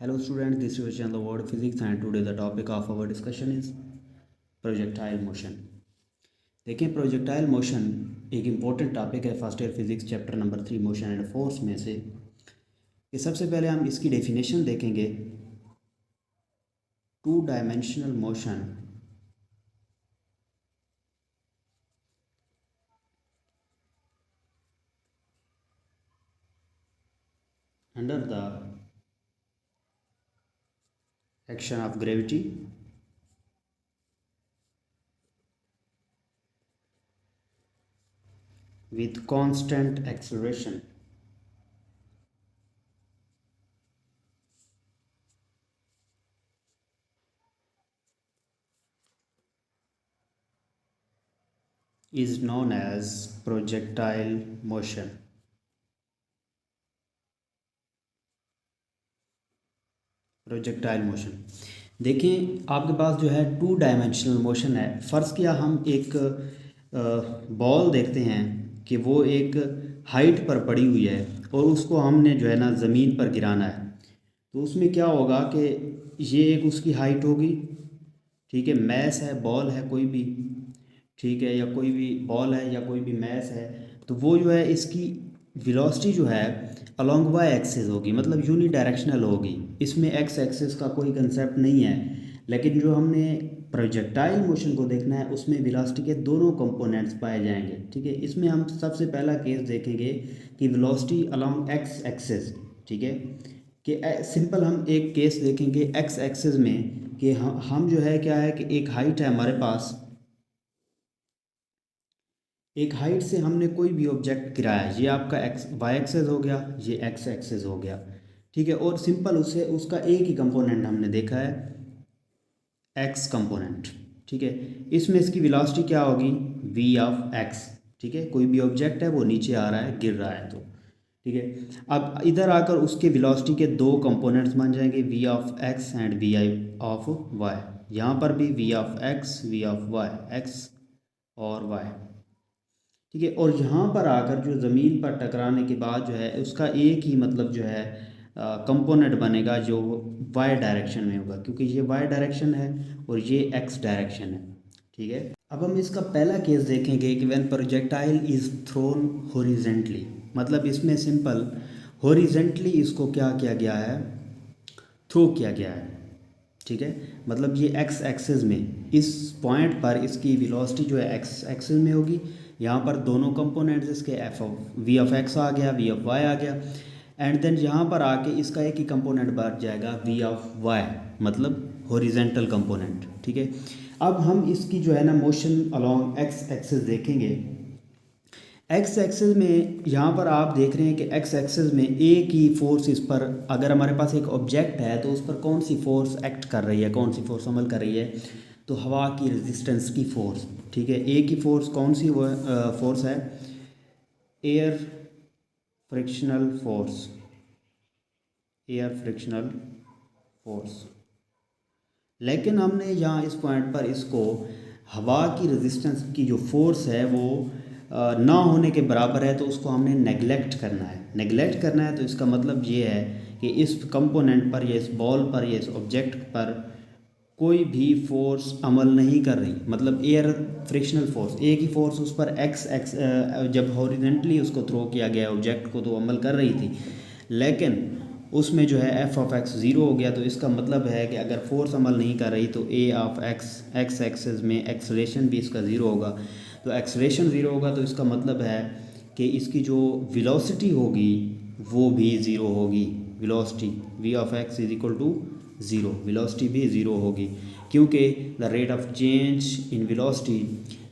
Hello students, this is your channel World Physics and today the topic of our discussion is projectile motion. देखिए projectile motion एक important topic है first year physics chapter number 3 motion and force में से। कि सबसे पहले हम इसकी डेफिनेशन देखेंगे। Two dimensional motion under the action of gravity with constant acceleration is known as projectile motion. Projectile motion देखिए आपके पास जो है टू डायमेंशनल मोशन है। फ़र्ज़ किया हम एक बॉल देखते हैं कि वो एक हाइट पर पड़ी हुई है और उसको हमने जो है ना ज़मीन पर गिराना है। तो उसमें क्या होगा कि ये एक उसकी हाइट होगी, ठीक है, मैस है, बॉल है कोई भी, ठीक है, या कोई भी बॉल है या कोई भी मैस है, तो वो जो है इसकी वेलोसिटी जो है अलोंग वाई एक्सिस होगी, मतलब यूनी डायरेक्शनल होगी। इसमें एक्स एक्सिस का कोई कंसेप्ट नहीं है। लेकिन जो हमने प्रोजेक्टाइल मोशन को देखना है उसमें वेलोसिटी के दोनों कंपोनेंट्स पाए जाएंगे, ठीक है। इसमें हम सबसे पहला केस देखेंगे कि वेलोसिटी अलोंग एक्स एक्सिस, ठीक है, कि सिंपल हम एक केस देखेंगे एक्स एक्सिस में कि हम जो है क्या है कि एक हाइट है हमारे पास, एक हाइट से हमने कोई भी ऑब्जेक्ट गिराया, ये आपका एक्स वाई एक्सेस हो गया, ये एक्स एक्सेस हो गया, ठीक है। और सिंपल उससे उसका एक ही कंपोनेंट हमने देखा है, एक्स कंपोनेंट, ठीक है। इसमें इसकी वेलोसिटी क्या होगी, वी ऑफ एक्स, ठीक है। कोई भी ऑब्जेक्ट है वो नीचे आ रहा है, गिर रहा है, तो ठीक है। अब इधर आकर उसके वेलोसिटी के दो कंपोनेंट्स बन जाएंगे, V of X and V I of Y. यहाँ पर भी V of X, V of Y, X और वाई, ठीक है। और यहाँ पर आकर जो ज़मीन पर टकराने के बाद जो है उसका एक ही मतलब जो है कंपोनेंट बनेगा जो वाई डायरेक्शन में होगा, क्योंकि ये वाई डायरेक्शन है और ये एक्स डायरेक्शन है, ठीक है। अब हम इसका पहला केस देखेंगे कि when projectile is thrown horizontally, मतलब इसमें सिंपल हॉरिजेंटली इसको क्या किया गया है, थ्रो किया गया है, ठीक है। मतलब ये एक्स एक्सिस में इस पॉइंट पर इसकी वेलोसिटी जो है एक्स एक्सिस में होगी। यहाँ पर दोनों कंपोनेंट्स इसके F of V of X आ गया, वी ऑफ वाई आ गया, एंड देन यहाँ पर आके इसका एक ही कंपोनेंट बच जाएगा वी ऑफ वाई, मतलब हॉरिजेंटल कंपोनेंट, ठीक है। अब हम इसकी जो है ना मोशन अलोंग एक्स एक्सिस देखेंगे। एक्स एक्सिस में यहाँ पर आप देख रहे हैं कि एक्स एक्सिस में एक ही फोर्स इस पर, अगर हमारे पास एक ऑब्जेक्ट है तो उस पर कौन सी फोर्स एक्ट कर रही है, कौन सी फोर्स अमल कर रही है, तो हवा की रेजिस्टेंस की फोर्स, ठीक है। एक ही फोर्स कौन सी वो फोर्स है, air frictional force, air frictional force. लेकिन हमने यहाँ इस पॉइंट पर इसको हवा की रेजिस्टेंस की जो फोर्स है वो ना होने के बराबर है, तो उसको हमने नेगलेक्ट करना है। नेगलेक्ट करना है तो इसका मतलब ये है कि इस कंपोनेंट पर या इस बॉल पर या इस ऑब्जेक्ट पर कोई भी फोर्स अमल नहीं कर रही, मतलब एयर फ्रिक्शनल फोर्स, एक ही फोर्स उस पर एक्स एक्स जब हॉरिजेंटली उसको थ्रो किया गया ऑब्जेक्ट को तो अमल कर रही थी, लेकिन उसमें जो है एफ ऑफ एक्स ज़ीरो हो गया। तो इसका मतलब है कि अगर फोर्स अमल नहीं कर रही तो ए ऑफ एक्स, एक्स एक्सिस में एक्सलेशन भी इसका ज़ीरो होगा। तो एक्सलेशन ज़ीरो होगा तो इसका मतलब है कि इसकी जो वेलोसिटी होगी वो भी ज़ीरो होगी। Velocity V of X is equal to zero, velocity भी ज़ीरो होगी, क्योंकि the rate of change in velocity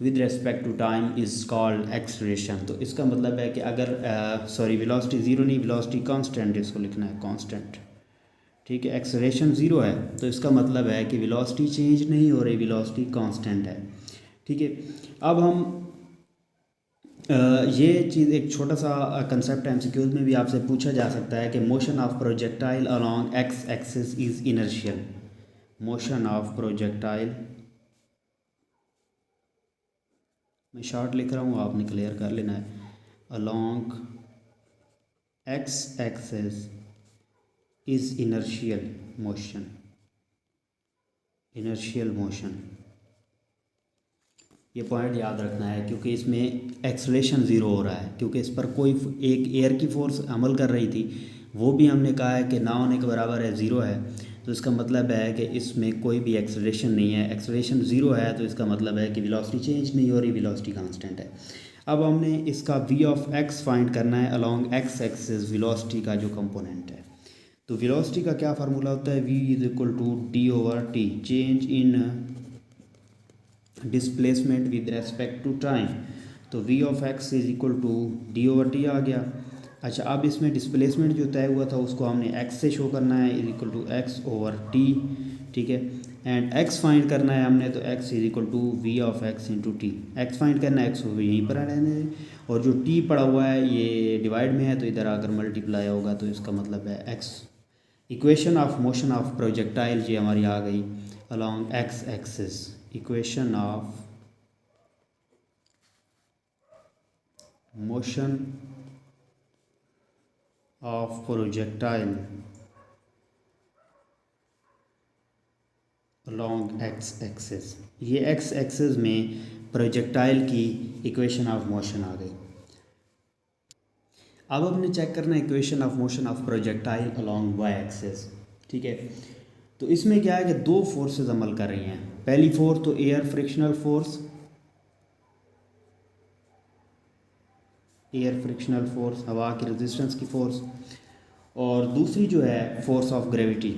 with respect to time is called acceleration. तो इसका मतलब है कि अगर सॉरी वेलोसिटी ज़ीरो नहीं, वेलोसिटी कांस्टेंट, इसको लिखना है कांस्टेंट, ठीक है। एक्सलेशन ज़ीरो है तो इसका मतलब है कि वेलोसिटी चेंज नहीं हो रही, वेलोसिटी कांस्टेंट है, ठीक है। अब हम ये चीज़ एक छोटा सा कंसेप्ट एमसीक्यूज में भी आपसे पूछा जा सकता है कि motion of projectile along X axis is inertial. Motion of projectile, मैं शॉर्ट लिख रहा हूँ, आपने क्लियर कर लेना है, along X axis is inertial motion, inertial motion. ये पॉइंट याद रखना है क्योंकि इसमें एक्सेलरेशन ज़ीरो हो रहा है, क्योंकि इस पर कोई एक एयर की फोर्स अमल कर रही थी, वो भी हमने कहा है कि ना होने के बराबर है, ज़ीरो है। तो इसका मतलब है कि इसमें कोई भी एक्सेलरेशन नहीं है, एक्सेलरेशन ज़ीरो है, तो इसका मतलब है कि वेलोसिटी चेंज नहीं हो रही, वेलोसिटी कांस्टेंट है। अब हमने इसका v ऑफ x फाइंड करना है अलॉन्ग x एक्सिस वेलोसिटी का जो कंपोनेंट है। तो वेलोसिटी का क्या फार्मूला होता है, v is equal to D over T, change in displacement with respect to time. तो v of x is equal to D over T आ गया। अच्छा, अब इसमें डिस्प्लेसमेंट जो तय हुआ था उसको हमने x से शो करना है, is equal to X over T, ठीक है। एंड x फाइंड करना है हमने, तो x is equal to V of x into T. X find करना है, x यहीं पर रहने दें, और जो t पड़ा हुआ है ये डिवाइड में है, तो इधर आकर मल्टीप्लाई होगा, तो इसका मतलब है x। Equation of motion of projectile ये हमारी आ गई along x axis. Equation of motion of projectile along x axis. ये x एक्सिस में प्रोजेक्टाइल की इक्वेशन ऑफ मोशन आ गई। अब हमने चेक करना है equation of motion of projectile along y axis, ठीक है। तो इसमें क्या है कि दो फोर्सेस अमल कर रही हैं। पहली फोर्स तो air frictional force, air frictional force, हवा की रेजिस्टेंस की फोर्स, और दूसरी जो है फोर्स ऑफ ग्रेविटी,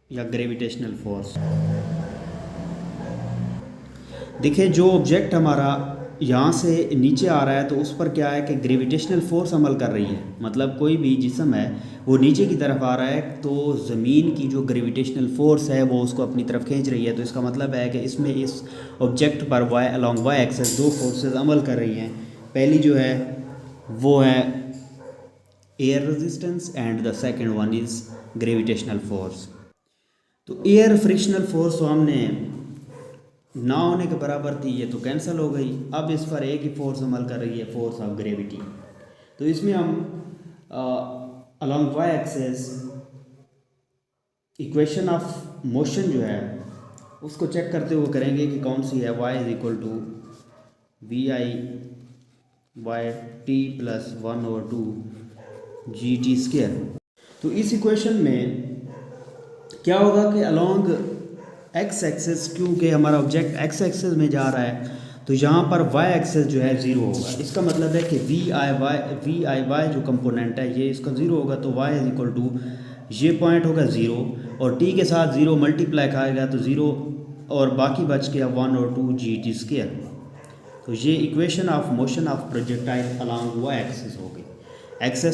या ग्रेविटेशनल फोर्स। देखिए, जो ऑब्जेक्ट हमारा यहाँ से नीचे आ रहा है तो उस पर क्या है कि ग्रेविटेशनल फोर्स अमल कर रही है। मतलब कोई भी जिस्म है वो नीचे की तरफ आ रहा है, तो ज़मीन की जो ग्रेविटेशनल फोर्स है वो उसको अपनी तरफ खींच रही है। तो इसका मतलब है कि इसमें इस ऑब्जेक्ट पर वाई अलॉन्ग वाई एक्सिस दो फोर्सेस अमल कर रही हैं। पहली जो है वो है air resistance and the second one is gravitational force. तो एयर फ्रिक्शनल फोर्स तो हमने ना होने के बराबर थी, ये तो कैंसिल हो गई। अब इस पर एक ही फोर्स अमल कर रही है, फोर्स ऑफ ग्रेविटी। तो इसमें हम along Y axis equation of motion जो है उसको चेक करते हुए करेंगे कि कौन सी है। y is equal to V I Y T plus 1/2 G T square. तो इस इक्वेशन में क्या होगा कि अलॉन्ग एक्स एक्सेस, क्योंकि हमारा ऑब्जेक्ट एक्स एक्सेस में जा रहा है, तो यहाँ पर वाई एक्सेस जो है ज़ीरो होगा। इसका मतलब है कि वी आई वाई जो कंपोनेंट है ये इसका ज़ीरो होगा। तो वाई इज इक्वल टू ये पॉइंट होगा ज़ीरो, और टी के साथ ज़ीरो मल्टीप्लाई खाएगा तो ज़ीरो, और बाकी बच गया 1/2 जी टी स्क्वायर। तो ये equation of motion of projectile along Y axis हो गई। एक्स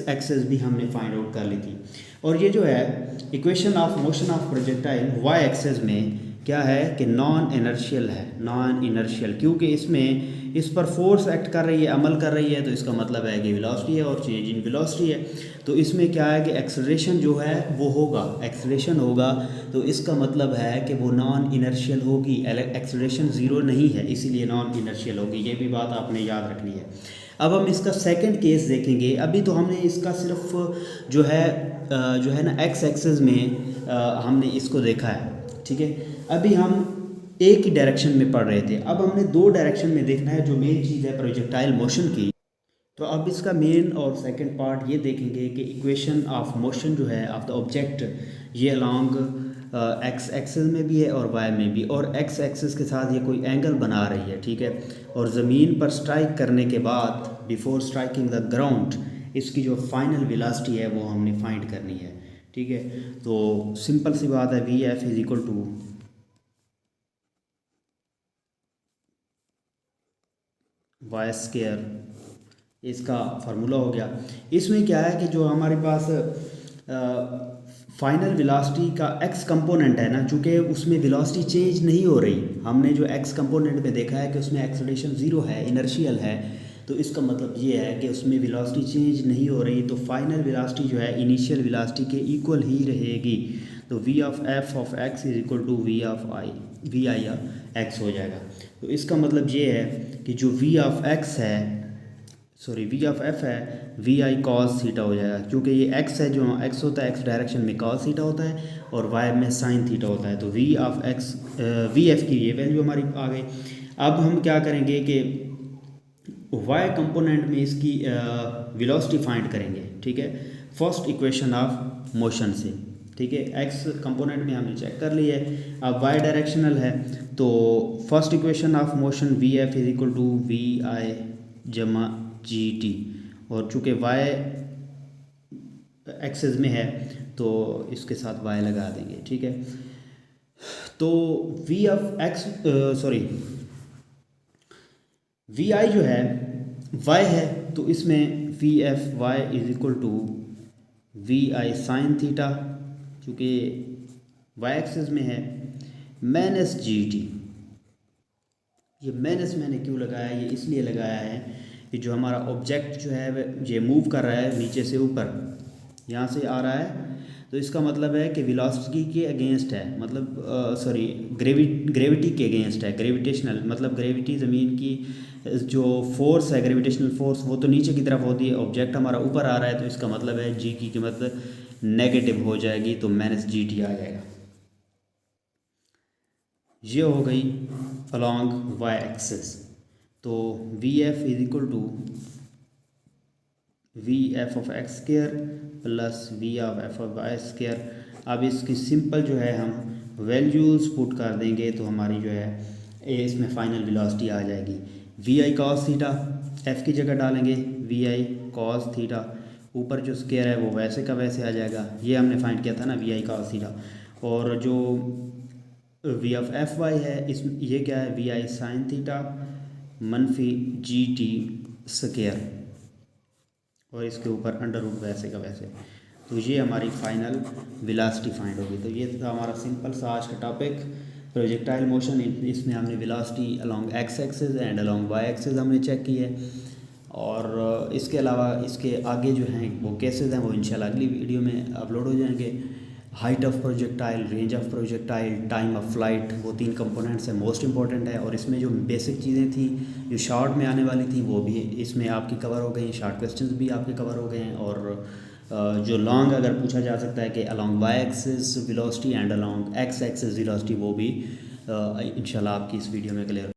एक्सेस भी हमने फाइंड आउट कर ली थी। और ये जो है equation of motion of projectile Y axis में क्या है कि नॉन इनर्शियल है, नॉन इनर्शियल, क्योंकि इसमें इस पर फोर्स एक्ट कर रही है, अमल कर रही है। तो इसका मतलब है कि वेलोसिटी है और चेंज इन वेलोसिटी है। तो इसमें क्या है कि एक्सेलरेशन जो है वो होगा, एक्सेलरेशन होगा, तो इसका मतलब है कि वो नॉन इनर्शियल होगी। एक्सेलरेशन ज़ीरो नहीं है, इसीलिए नॉन इनर्शियल होगी। ये भी बात आपने याद रखनी है। अब हम इसका सेकंड केस देखेंगे। अभी तो हमने इसका सिर्फ जो है ना एक्स एक्सिस में हमने इसको देखा है, ठीक है। अभी हम एक ही डायरेक्शन में पढ़ रहे थे, अब हमने दो डायरेक्शन में देखना है, जो मेन चीज़ है प्रोजेक्टाइल मोशन की। तो अब इसका मेन और सेकंड पार्ट ये देखेंगे कि इक्वेशन ऑफ मोशन जो है ऑफ द ऑब्जेक्ट, ये अलॉन्ग एक्स एक्सिस में भी है और वाई में भी, और एक्स एक्सिस के साथ ये कोई एंगल बना रही है, ठीक है। और ज़मीन पर स्ट्राइक करने के बाद, बिफोर स्ट्राइकिंग द ग्राउंड, इसकी जो फाइनल वेलोसिटी है वो हमने फाइंड करनी है, ठीक है। तो सिंपल सी बात है, V F is equal to Y square, इसका फार्मूला हो गया। इसमें क्या है कि जो हमारे पास फाइनल वेलोसिटी का एक्स कंपोनेंट है ना, चूँकि उसमें वेलोसिटी चेंज नहीं हो रही, हमने जो एक्स कंपोनेंट में देखा है कि उसमें एक्सेलरेशन ज़ीरो है, इनर्शियल है, तो इसका मतलब ये है कि उसमें वेलोसिटी चेंज नहीं हो रही, तो फाइनल वेलोसिटी जो है इनिशियल वेलोसिटी के इक्वल ही रहेगी। तो V of F of X is equal to V I X हो जाएगा। तो इसका मतलब ये है कि जो वी ऑफ एक्स है, सॉरी वी ऑफ एफ है, वी आई कॉस थीटा हो जाएगा, क्योंकि ये एक्स है, जो एक्स होता है एक्स डायरेक्शन में कॉस थीटा होता है और वाई में साइन थीटा होता है। तो V of X, V F की ये वैल्यू हमारी आ गई। अब हम क्या करेंगे कि वाई कंपोनेंट में इसकी वेलोसिटी फाइंड करेंगे, ठीक है, फर्स्ट इक्वेशन ऑफ मोशन से, ठीक है। एक्स कंपोनेंट में हमने चेक कर लिया है, अब वाई डायरेक्शनल है, तो first equation of motion V F is equal to V I जमा जी टी, और चूँकि वाई एक्सेस में है तो इसके साथ वाई लगा देंगे, ठीक है। तो V of X, sorry V I जो है वाई है, तो इसमें V F Y is equal to V I sine theta, चूँकि वाई एक्सेस में है, माइनस जी टी। ये माइनस मैंने क्यों लगाया, ये इसलिए लगाया है कि जो हमारा ऑब्जेक्ट जो है ये मूव कर रहा है नीचे से ऊपर, यहाँ से आ रहा है, तो इसका मतलब है कि वेलोसिटी के अगेंस्ट है, मतलब सॉरी ग्रेविटी के अगेंस्ट है, ग्रेविटेशनल मतलब ग्रेविटी ज़मीन की जो फोर्स है, ग्रेविटेशनल फोर्स, वो तो नीचे की तरफ होती है, ऑब्जेक्ट हमारा ऊपर आ रहा है, तो इसका मतलब है जी की कीमत नेगेटिव हो जाएगी, तो माइनस जी टी आ जाएगा। ये हो गई अलॉन्ग वाई एक्सिस। तो V F is equal to V F of X square plus V of F of Y square. अब इसकी सिंपल जो है हम वैल्यूज़ पुट कर देंगे, तो हमारी जो है इसमें फाइनल वेलोसिटी आ जाएगी V I cos theta, F की जगह डालेंगे वी आई कॉस थीटा, ऊपर जो स्क्वायर है वो वैसे का वैसे आ जाएगा, ये हमने फाइंड किया था ना वी आई कॉस थीटा। और जो वी ऑफ एफ वाई है, इस ये क्या है, वी आई साइन थीटा मनफी जी टी स्क्वायर, और इसके ऊपर अंडर रूट वैसे का वैसे। तो ये हमारी फाइनल वेलोसिटी फाइंड होगी। तो ये था हमारा सिंपल सा आज का टॉपिक, प्रोजेक्टाइल मोशन। इसमें हमने velocity along X axis and along Y axis हमने चेक की है, और इसके अलावा इसके आगे जो हैं वो केसेस हैं वो इंशाल्लाह अगली वीडियो में अपलोड हो जाएंगे। Height of projectile, range of projectile, time of flight, वो 3 कंपोनेंट्स हैं, मोस्ट इंपॉर्टेंट है। और इसमें जो बेसिक चीज़ें थी जो शॉर्ट में आने वाली थी वो भी इसमें आपकी कवर हो गई, शॉर्ट क्वेश्चंस भी आपके कवर हो गए हैं। और जो लॉन्ग अगर पूछा जा सकता है कि along Y axis velocity and along X axis velocity, वो भी इंशाल्लाह आपकी इस वीडियो में क्लियर